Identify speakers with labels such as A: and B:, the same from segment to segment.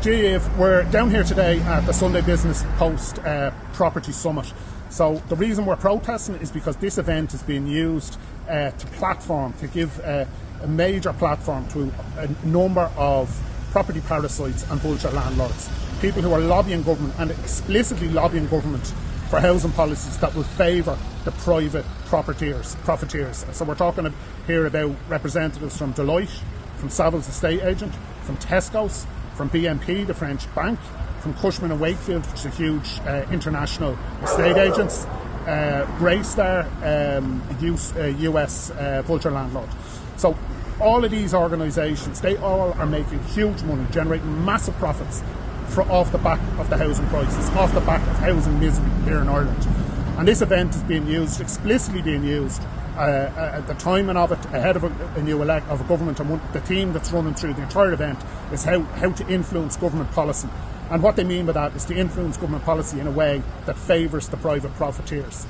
A: We're down here today at the Sunday Business Post Property Summit. So the reason we're protesting is because this event is being used to give a major platform to a number of property parasites and vulture landlords. People who are lobbying government and explicitly lobbying government for housing policies that will favour the private profiteers. So we're talking here about representatives from Deloitte, from Savills Estate Agent, from Tesco's, from BNP, the French bank, from Cushman & Wakefield, which is a huge international estate agents, Greystar, US vulture landlord. So all of these organisations, they all are making huge money, generating massive profits off the back of the housing crisis, off the back of housing misery here in Ireland. And this event is being used, explicitly being used, at the timing of it, ahead of a government, and the theme that's running through the entire event is how to influence government policy. And what they mean by that is to influence government policy in a way that favours the private profiteers.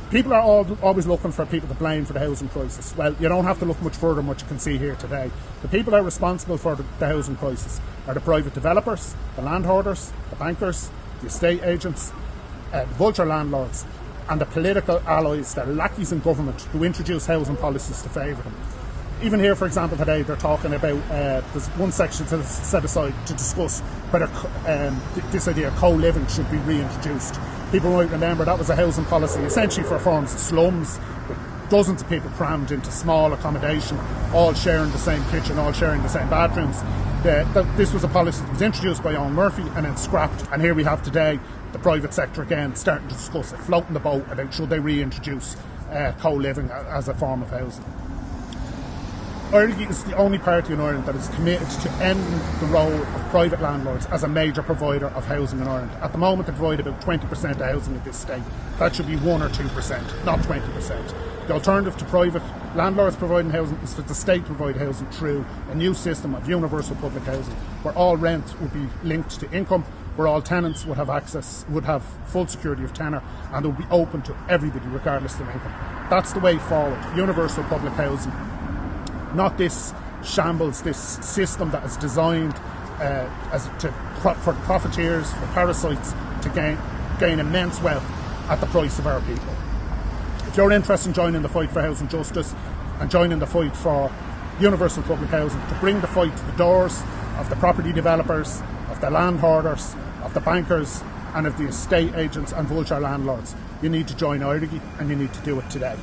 A: People are always looking for people to blame for the housing crisis. Well, you don't have to look much further than what you can see here today. The people that are responsible for the housing crisis are the private developers, the landholders, the bankers, the estate agents, the vulture landlords, and the political allies, the lackeys in government who introduce housing policies to favour them. Even here, for example, today they're talking about there's one section set aside to discuss whether this idea of co-living should be reintroduced. People might remember that was a housing policy essentially for forms of slums, with dozens of people crammed into small accommodation, all sharing the same kitchen, all sharing the same bathrooms. This was a policy that was introduced by Owen Murphy and then scrapped. And here we have today the private sector again starting to discuss it, floating the boat about should they reintroduce co-living as a form of housing. Éirigí is the only party in Ireland that is committed to ending the role of private landlords as a major provider of housing in Ireland. At the moment, they provide about 20% of housing in this state. That should be 1 or 2%, not 20%. The alternative to private landlords providing housing is for the state to provide housing through a new system of universal public housing, where all rent would be linked to income, where all tenants would have full security of tenure, and it would be open to everybody regardless of their income. That's the way forward, universal public housing. Not this shambles, this system that is designed for profiteers, for parasites, to gain immense wealth at the price of our people. If you're interested in joining the fight for housing justice and joining the fight for universal public housing, to bring the fight to the doors of the property developers, of the landholders, of the bankers, and of the estate agents and vulture landlords, you need to join Éirigí, and you need to do it today.